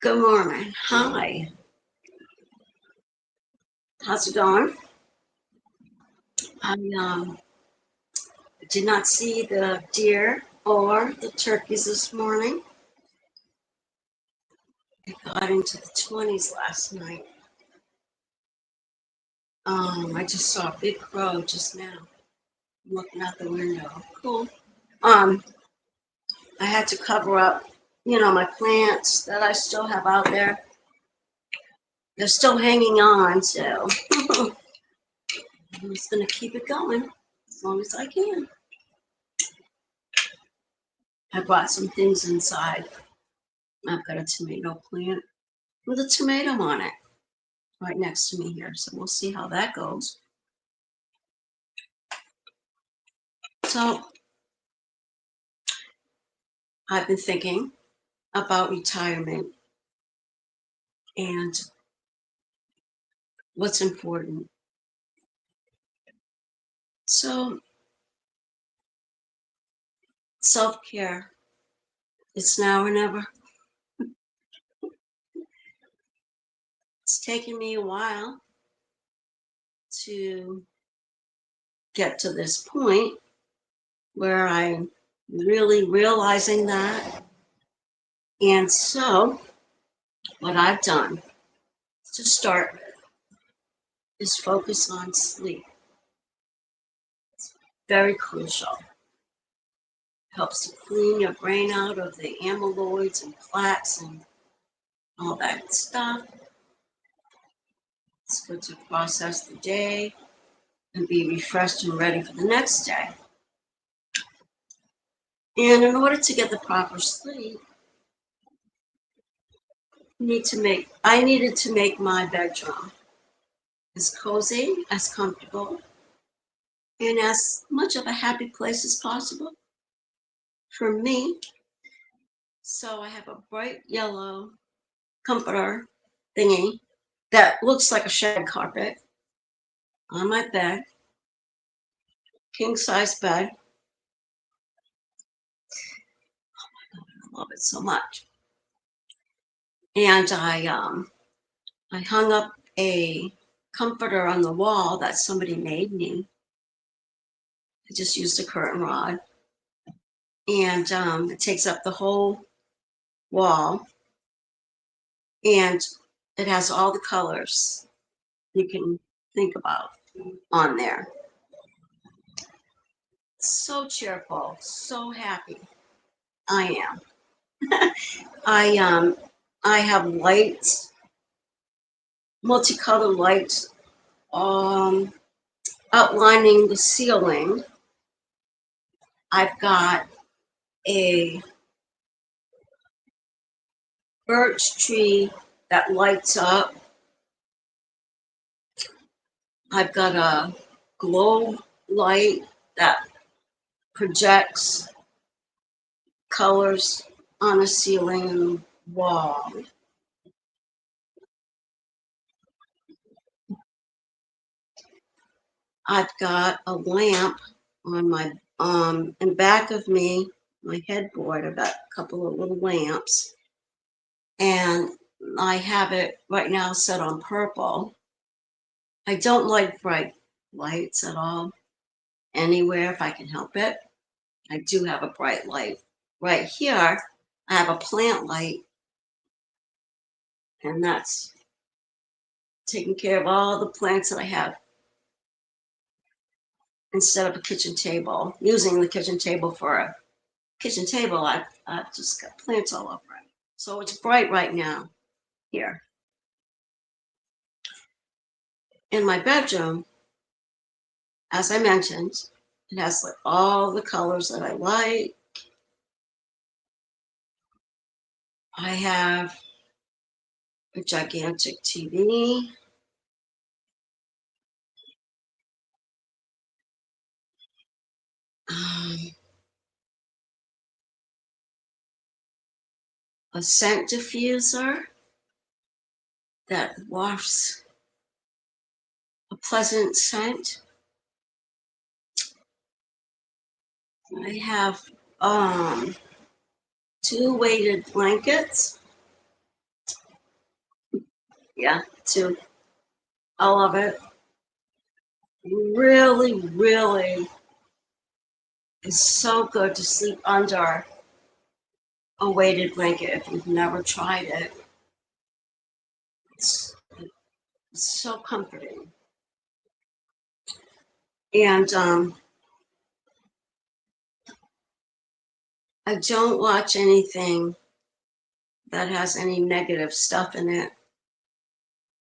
Good morning. Hi. How's it going? I did not see the deer or the turkeys this morning. It got into the 20s last night. I just saw a big crow just now. I'm looking out the window. Cool. Um, I had to cover up, my plants that I still have out there. They're still hanging on, so I'm just gonna keep it going as long as I can. I brought some things inside. I've got a tomato plant with a tomato on it right next to me here. So we'll see how that goes. So I've been thinking about retirement and what's important. So self-care, it's now or never. It's taken me a while to get to this point where I'm really realizing that. And so what I've done to start is focus on sleep. It's very crucial. Helps to clean your brain out of the amyloids and plaques and all that stuff. It's good to process the day and be refreshed and ready for the next day. And in order to get the proper sleep, I needed to make my bedroom as cozy, as comfortable, and as much of a happy place as possible for me. So I have a bright yellow comforter thingy that looks like a shag carpet on my bed, king size bed. I love it so much. And I hung up a comforter on the wall that somebody made me. I just used a curtain rod, and it takes up the whole wall, and it has all the colors you can think about on there. So cheerful, so happy. I am. I have lights, multicolored lights, outlining the ceiling. I've got a birch tree that lights up. I've got a globe light that projects colors on a ceiling and wall. I've got a lamp on my in back of me, my headboard. I've got a couple of little lamps, and I have it right now set on purple. I don't like bright lights at all, anywhere if I can help it. I do have a bright light. Right here, I have a plant light, and that's taking care of all the plants that I have instead of a kitchen table. Using the kitchen table for a kitchen table, I've just got plants all over it. So it's bright right now here. In my bedroom, as I mentioned, it has like all the colors that I like. I have a gigantic TV. A scent diffuser that wafts a pleasant scent. I have 2 weighted blankets Yeah, too. I love it. Really, really is so good to sleep under a weighted blanket if you've never tried it. It's, it's so comforting. And I don't watch anything that has any negative stuff in it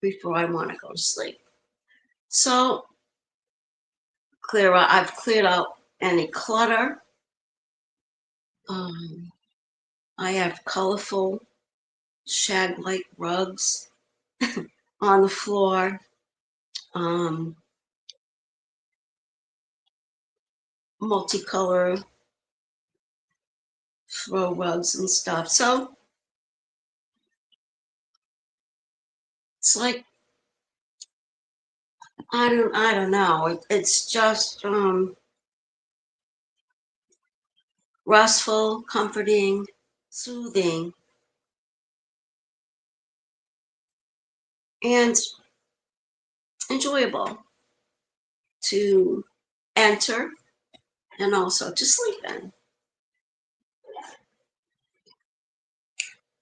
before I want to go to sleep. So I've cleared out any clutter. Um, I have colorful shag-like rugs on the floor, um, multicolor throw rugs and stuff. So it's like I don't know. It's just restful, comforting, soothing, and enjoyable to enter and also to sleep in.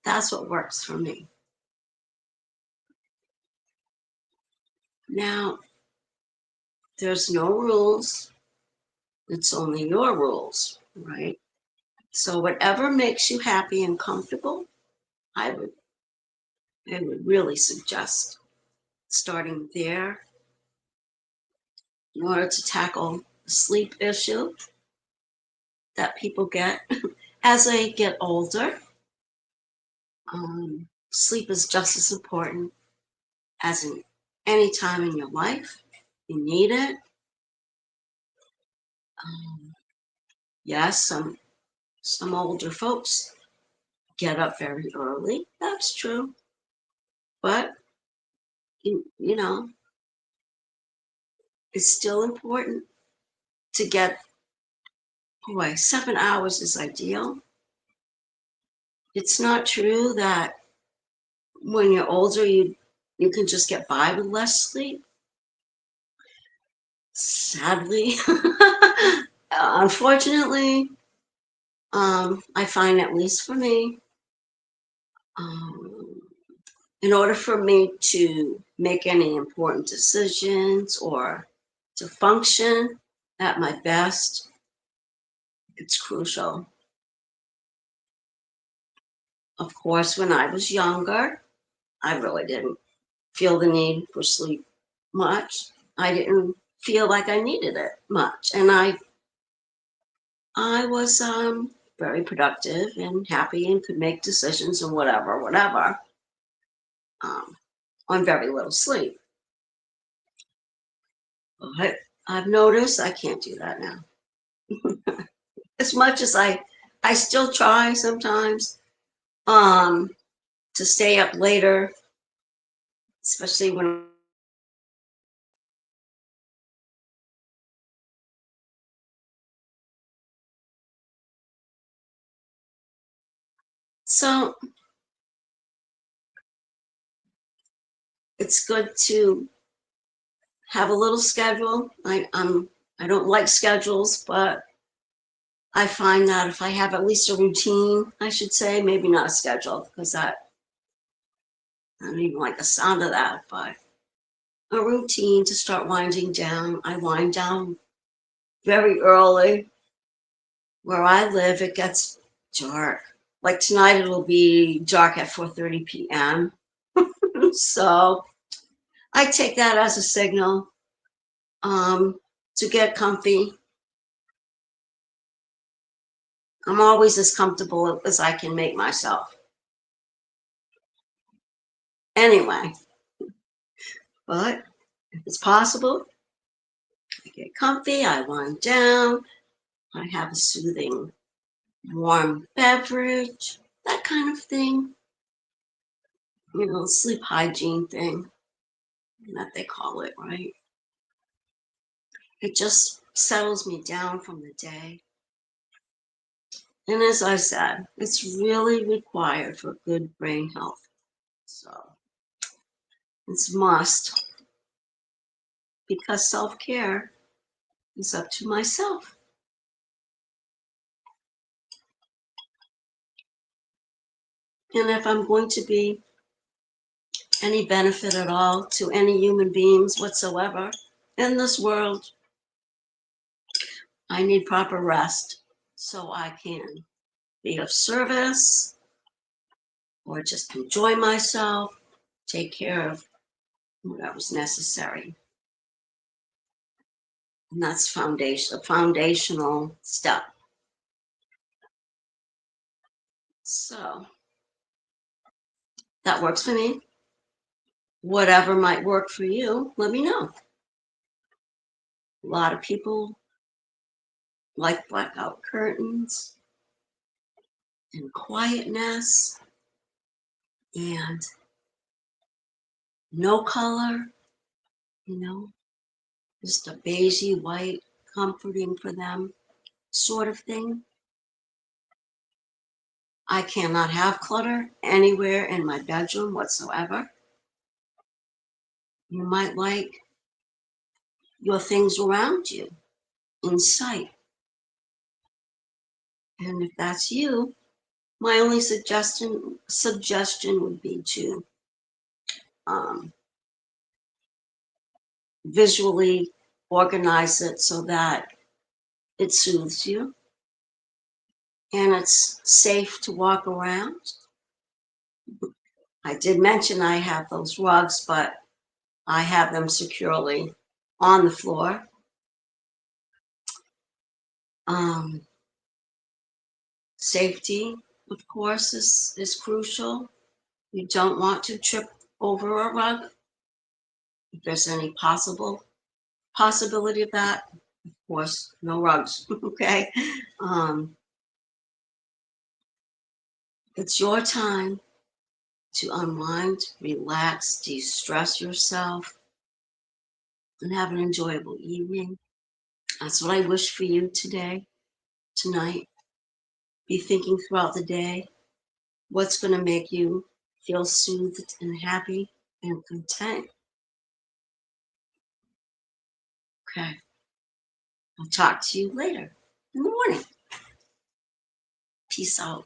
That's what works for me. Now, there's no rules. It's only your rules, right? So whatever makes you happy and comfortable, I would I would really suggest starting there in order to tackle the sleep issue that people get as they get older. Sleep is just as important as in any time in your life. You need it. Um, yes, some older folks get up very early. That's true, but you know it's still important to get. Boy, 7 hours is ideal. It's not true that when you're older you can just get by with less sleep. Sadly, unfortunately, I find at least for me, um, in order for me to make any important decisions or to function at my best, it's crucial. Of course, when I was younger, I really didn't feel the need for sleep much. I didn't feel like I needed it much, and I was very productive and happy and could make decisions and whatever, um, on very little sleep. But I've noticed I can't do that now. As much as I still try sometimes um, to stay up later, especially when. So it's good to have a little schedule. I don't like schedules, but I find that if I have at least a routine, I should say, maybe not a schedule, because that I don't even like the sound of that, but a routine to start winding down. I wind down very early. Where I live, it gets dark. Like tonight, it'll be dark at 4:30 p.m. So I take that as a signal to get comfy. I'm always as comfortable as I can make myself. Anyway, but if it's possible, I get comfy, I wind down, I have a soothing, warm beverage, that kind of thing. Sleep hygiene thing that they call it, right? It just settles me down from the day. And as I said, it's really required for good brain health. So It's must, because self-care is up to myself. And if I'm going to be any benefit at all to any human beings whatsoever in this world, I need proper rest so I can be of service or just enjoy myself, take care of whatever's necessary. And that's a foundational step. So that works for me. Whatever might work for you, let me know. A lot of people like blackout curtains and quietness and no color, you know, just a beigey white, comforting for them sort of thing. I cannot have clutter anywhere in my bedroom whatsoever. You might like your things around you in sight. And if that's you, my only suggestion would be to um, visually organize it so that it soothes you and it's safe to walk around. I did mention I have those rugs, but I have them securely on the floor. Um, Safety, of course, is crucial. You don't want to trip over a rug. If there's any possibility of that, of course, no rugs, okay? Um, it's your time to unwind, relax, de-stress yourself, and have an enjoyable evening. That's what I wish for you today, tonight. Be thinking throughout the day what's going to make you feel soothed and happy and content. Okay, I'll talk to you later in the morning. Peace out.